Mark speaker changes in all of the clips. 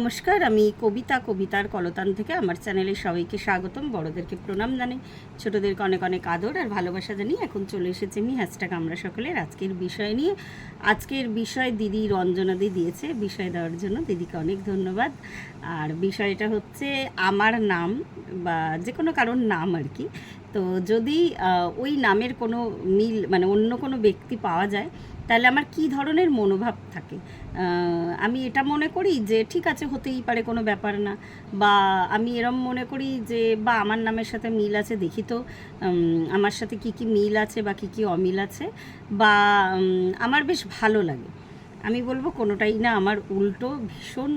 Speaker 1: নমস্কার, আমি কবিতার কলতান থেকে আমার চ্যানেলে সবাইকে স্বাগতম। বড়দেরকে প্রণাম জানাই, ছোটদেরকে অনেক অনেক আদর আর ভালোবাসা জানিয়ে এখন চলে এসেছি আমি হ্যাশট্যাগ আমরা সকলের আজকের বিষয় নিয়ে। আজকের বিষয় দিদি রঞ্জনাদি দিয়েছে, বিষয় দেওয়ার জন্য দিদিকে অনেক ধন্যবাদ। আর বিষয়টা হচ্ছে আমার নাম বা যে কোনো কারোর নাম আর কি। তো যদি ওই নামের কোনো মিল মানে অন্য কোনো ব্যক্তি পাওয়া যায় তাহলে আমার কী ধরনের মনোভাব থাকে। আমি এটা মনে করি যে ঠিক আছে, হতেই পারে, কোনো ব্যাপার না। বা আমি এরম মনে করি যে বা আমার নামের সাথে মিল আছে, দেখি তো আমার সাথে কি কি মিল আছে বা কি কি অমিল আছে, বা আমার বেশ ভালো লাগে। আমি বলবো কোনোটাই না, আমার উল্টো ভীষণ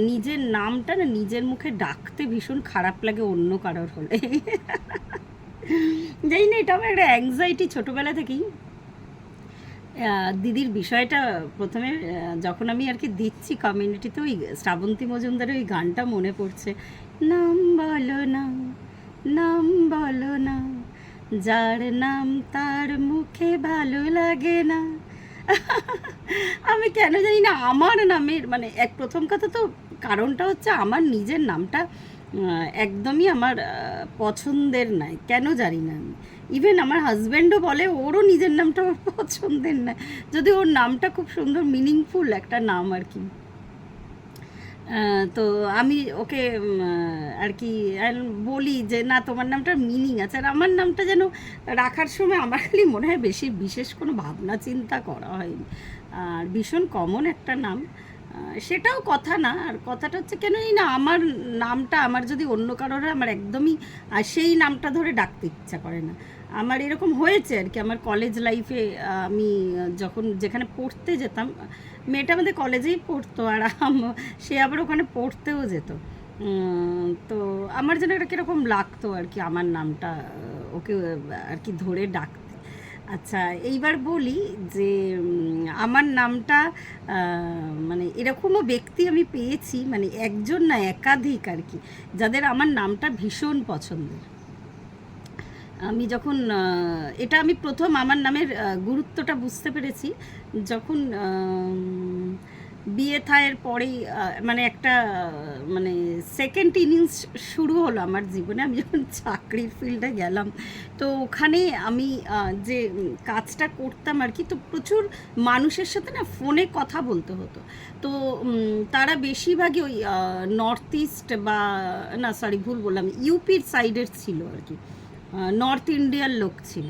Speaker 1: নিজের নামটা না নিজের মুখে ডাকতে ভীষণ খারাপ লাগে অন্য কারোর হলে। জানি না, এটা আমার একটা অ্যাংজাইটি ছোটোবেলা থেকেই। দিদির বিষয়টা প্রথমে যখন আমি আর কি দিচ্ছি কমিউনিটিতে, ওই শ্রাবন্তী মজুমদারের ওই গানটা মনে পড়ছে, নাম বলো না, নাম বলো না, যার নাম তার মুখে ভালো লাগে না। আমি কেন জানি না আমার নামের মানে প্রথম কথা তো কারণটা হচ্ছে আমার নিজের নামটা একদমই আমার পছন্দের নয়, কেন জানি না আমি। ইভেন আমার হাজব্যান্ডও বলে ওরও নিজের নামটা ওর পছন্দের নয়, যদি ওর নামটা খুব সুন্দর মিনিংফুল একটা নাম আর কি। তো আমি ওকে আর কি বলি যে না, তোমার নামটার মিনিং আছে। আর আমার নামটা যেন রাখার সময় আমার খালি মনে হয় বেশি বিশেষ কোনো ভাবনা চিন্তা করা হয়নি, আর ভীষণ কমন একটা নাম। সেটাও কথা না, আর কথাটা হচ্ছে কেন না আমার নামটা আমার যদি অন্য কারোর আমার একদমই সেই নামটা ধরে ডাকতে ইচ্ছা করে না। আমার এরকম হয়েছে আর কি আমার কলেজ লাইফে। আমি যখন যেখানে পড়তে যেতাম, মেয়েটা আমাদের কলেজেই পড়তো আর সে আবার ওখানে পড়তেও যেত। তো আমার যেন এটা কীরকম লাগতো আর কি আমার নামটা ওকে আর কি ধরে ডাকতে। আচ্ছা, এইবার বলি যে আমার নামটা মানে এরকমও ব্যক্তি আমি পেয়েছি, মানে একজন না একাধিক আর কি, যাদের আমার নামটা ভীষণ পছন্দের। আমি যখন এটা আমি প্রথম আমার নামের গুরুত্বটা বুঝতে পেরেছি যখন বিয়ে থায়ের পরেই, মানে একটা মানে সেকেন্ড ইনিংস শুরু হলো আমার জীবনে। আমি যখন চাকরির ফিল্ডে গেলাম, তো ওখানে আমি যে কাজটা করতাম আর কি, তো প্রচুর মানুষের সাথে না ফোনে কথা বলতে হতো। তো তারা বেশিরভাগই ওই নর্থ ইস্ট বা না সরি ভুল বললাম, ইউপির সাইডের ছিল আর কি, নর্থ ইন্ডিয়ার লোক ছিল।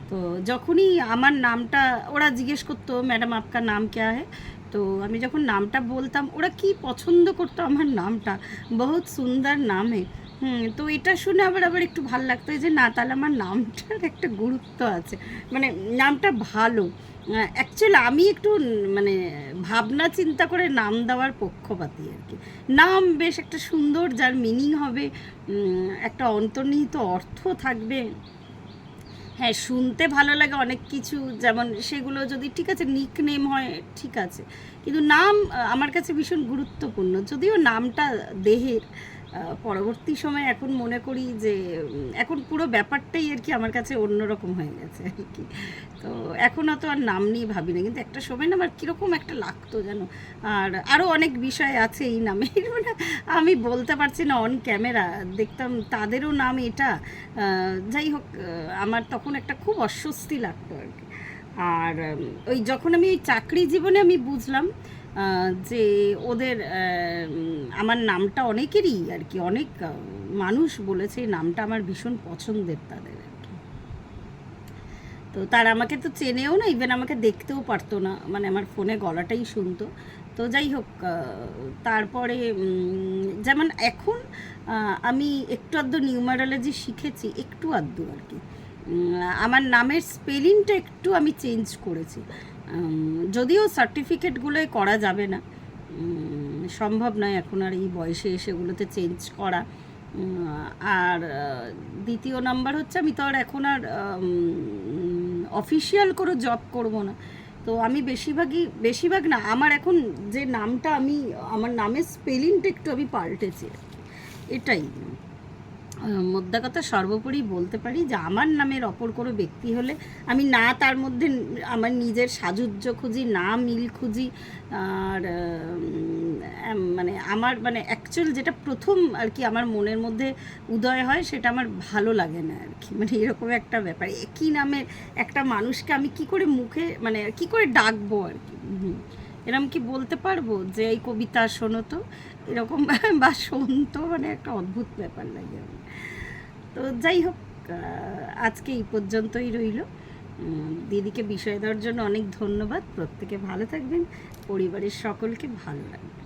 Speaker 1: তো যখনই আমার নামটা ওরা জিজ্ঞেস করতো, ম্যাডাম আপকা নাম ক্যা হ্যায়, তো আমি যখন নামটা বলতাম ওরা কি পছন্দ করতো আমার নামটা, বহুত সুন্দর নাম হে। তো এটা শুনে আবার আবার একটু ভালো লাগতো যে না, তাহলে আমার নামটার একটা গুরুত্ব আছে, মানে নামটা ভালো। অ্যাকচুয়ালি আমি একটু মানে ভাবনা চিন্তা করে নাম দেওয়ার পক্ষপাতী আর কি। নাম বেশ একটা সুন্দর, যার মিনিং হবে, একটা অন্তর্নিহিত অর্থ থাকবে। হ্যাঁ, শুনতে ভালো লাগে অনেক কিছু, যেমন সেগুলো যদি ঠিক আছে নিক নেম হয় ঠিক আছে, কিন্তু নাম আমার কাছে ভীষণ গুরুত্বপূর্ণ। যদিও নামটা দেহের, পরবর্তী সময় এখন মনে করি যে এখন পুরো ব্যাপারটাই আর কি আমার কাছে অন্যরকম হয়ে গেছে আর কি। তো এখন অত আর নাম নিয়ে ভাবি না, কিন্তু একটা সময় না আমার কীরকম একটা লাগতো যেন। আর আরও অনেক বিষয় আছে এই নামের, মানে আমি বলতে পারছি না অন ক্যামেরা। দেখতাম তাদেরও নাম এটা, যাই হোক, আমার তখন একটা খুব অস্বস্তি লাগতো আর কি। আর ওই যখন আমি ওই চাকরি জীবনে আমি বুঝলাম যে ওদের আমার নামটা অনেকেরই আর কি, অনেক মানুষ বলেছে এই নামটা আমার ভীষণ পছন্দের তাদের আর কি। তো তারা আমাকে তো চেনেও না, ইভেন আমাকে দেখতেও পারতো না, মানে আমার ফোনে গলাটাই শুনতো। তো যাই হোক, তারপরে যেমন এখন আমি একটু আধটু নিউমারোলজি শিখেছি, একটু আধটু আর কি। আমার নামের স্পেলিংটা একটু আমি চেঞ্জ করেছি, যদিও সার্টিফিকেটগুলোই করা যাবে না, সম্ভব নয় এখন আর এই বয়সে এসেগুলোতে চেঞ্জ করা। আর দ্বিতীয় নাম্বার হচ্ছে আমি তো আর এখন আর অফিসিয়াল করে জব করব না, তো আমি বেশিরভাগ না, আমার এখন যে নামটা আমি আমার নামের স্পেলিংটা একটু আমি পাল্টেছি, এটাই। মোদ্দা কথা সর্বোপরি বলতে পারি যে আমার নামের অপর কোনো ব্যক্তি হলে আমি না তার মধ্যে আমার নিজের সাজুজ্য খুঁজি, না মিল খুঁজি। আর মানে আমার মানে অ্যাকচুয়াল যেটা প্রথম আর কি আমার মনের মধ্যে উদয় হয় সেটা আমার ভালো লাগে না আর কি, মানে এরকম একটা ব্যাপার। একই নামের একটা মানুষকে আমি কি করে মুখে মানে কি করে ডাকবো আর কি। এরকম কি বলতে পারবো যে এই কবিতা শোনো তো, এরকম বা শুনতো, মানে একটা অদ্ভুত ব্যাপার লাগে আমার। তো যাই হোক, আজকে এই পর্যন্তই রইল। দিদিকে বিষয় দেওয়ার জন্য অনেক ধন্যবাদ। প্রত্যেকে ভালো থাকবেন, পরিবারের সকলকে ভালো রাখবেন।